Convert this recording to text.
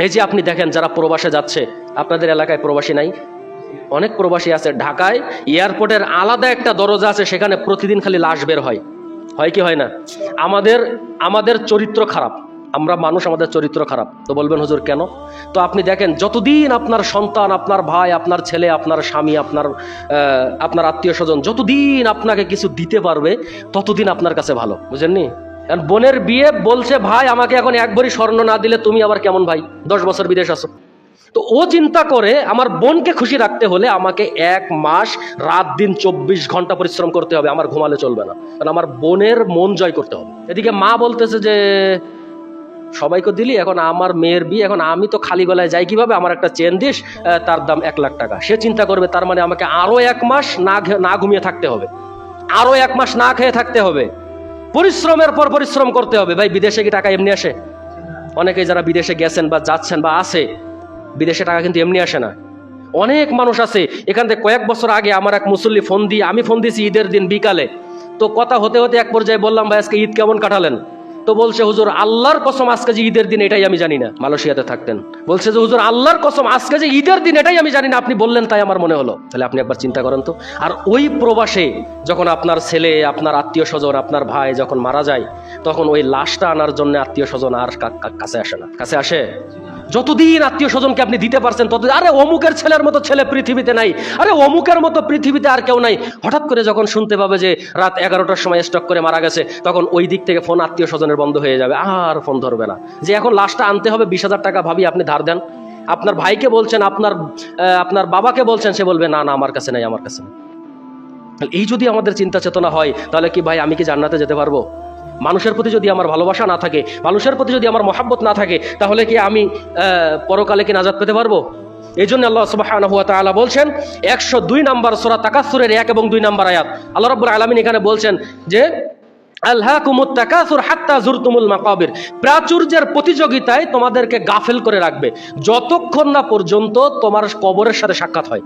এই যে আপনি দেখেন যারা প্রবাসে যাচ্ছে, আপনাদের এলাকায় প্রবাসী নাই? অনেক প্রবাসী আছে। ঢাকায় এয়ারপোর্টের আলাদা একটা দরজা আছে, সেখানে প্রতিদিন খালি লাশ বের হয়। হয় কি হয় না? আমাদের চরিত্র খারাপ, আমরা মানুষ, আমাদের চরিত্র খারাপ। তো বলবেন হুজুর কেন? তো আপনি দেখেন, যতদিন আপনার সন্তান, আপনার ভাই, আপনার ছেলে, আপনার স্বামী, আপনার আত্মীয় স্বজন যতদিন আপনাকে কিছু দিতে পারবে, ততদিন আপনার কাছে ভালো, বুঝেননি? কারণ বোনের বিয়ে বলছে, ভাই আমাকে এখন 1 ভরি স্বর্ণ না দিলে তুমি আবার কেমন ভাই, 10 বছর বিদেশ আছো। তো ও চিন্তা করে, আমার বোনকে খুশি রাখতে হলে আমাকে 1 মাস রাত দিন 24 ঘন্টা পরিশ্রম করতে হবে, আমার ঘুমালে চলবে না, কারণ আমার বোনের মন জয় করতে হবে। এদিকে মা বলতেছে যে সবাইকে দিলি, এখন আমার মেয়ের বিয়ে, এখন আমি তো খালি গলায় যাই কিভাবে, আমার একটা চেন দিস, তার দাম 1 লাখ টাকা। সে চিন্তা করবে তার মানে আমাকে আরো 1 মাস না ঘুমিয়ে থাকতে হবে, আরো 1 মাস না খেয়ে থাকতে হবে, পরিশ্রমের পর পরিশ্রম করতে হবে। ভাই বিদেশে কি টাকা এমনি আসে? অনেকে যারা বিদেশে গেছেন বা যাচ্ছেন বা আছে, বিদেশে টাকা কিন্তু এমনি আসে না। অনেক মানুষ আছে এখান থেকে। কয়েক বছর আগে আমার এক মুসল্লি আমি ফোন দিয়েছি ঈদের দিন বিকালে। তো কথা হতে হতে এক পর্যায়ে বললাম, ভাই আজকে ঈদ কেমন কাটালেন? তো বলছে, হুজুর আল্লাহর কসম আজকে যে ঈদের দিন এটাই আমি জানি না। মালয়েশিয়াতে থাকতেন। বলছে যে হুজুর আল্লাহর কসম আজকে যে ঈদের দিন এটাই আমি জানি না, আপনি বললেন তাই আমার মনে হলো। তাহলে আপনি একবার চিন্তা করেন তো। আর ওই প্রবাসে যখন আপনার ছেলে, আপনার আত্মীয় স্বজন, আপনার ভাই যখন মারা যায়, তখন ওই লাশটা আনার জন্য আত্মীয় স্বজন আর কাছে আসে না। কাছে আসে? যতদিন আত্মীয় স্বজনকে আপনি দিতে পারছেন ততদিন, আরে অমুকের ছেলের মতো ছেলে পৃথিবীতে নাই, আরে অমুকের মতো পৃথিবীতে আর কেউ নাই। হঠাৎ করে যখন শুনতে পাবে যে রাত 11টার সময় স্ট্রোক করে মারা গেছে, তখন ওই দিক থেকে ফোন আত্মীয় স্বজনের বন্ধ হয়ে যাবে, আর ফোন ধরবে না। যে এখন লাশটা আনতে হবে 20,000 টাকা, ভাবি আপনি ধার দেন। আপনার ভাইকে বলছেন, আপনার বাবাকে বলছেন, সে বলবে না না আমার কাছে নাই, আমার কাছে নেই। এই যদি আমাদের চিন্তা চেতনা হয়, তাহলে কি ভাই আমি কি জান্নাতে যেতে পারবো? মানুষের প্রতি যদি আমার ভালোবাসা না থাকে, মানুষের প্রতি যদি আমার মহাব্বত না থাকে, তাহলে কি আমি পরকালে কি নাজাত পেতে পারবো? এই জন্য আল্লাহ সুবহানাহু ওয়া তাআলা বলছেন 102 নম্বর সূরা তাকাসুরের 1 এবং 2 নম্বর আয়াত, আল্লাহ রাব্বুল আলামিন এখানে বলছেন যে আলহাকুমুত তাকাসুর হাত্তা জুরতুমুল মাকাবির, প্রাচুর্যের প্রতিযোগিতায় তোমাদেরকে গাফেল করে রাখবে যতক্ষণ না পর্যন্ত তোমার কবরের সাথে সাক্ষাৎ হয়।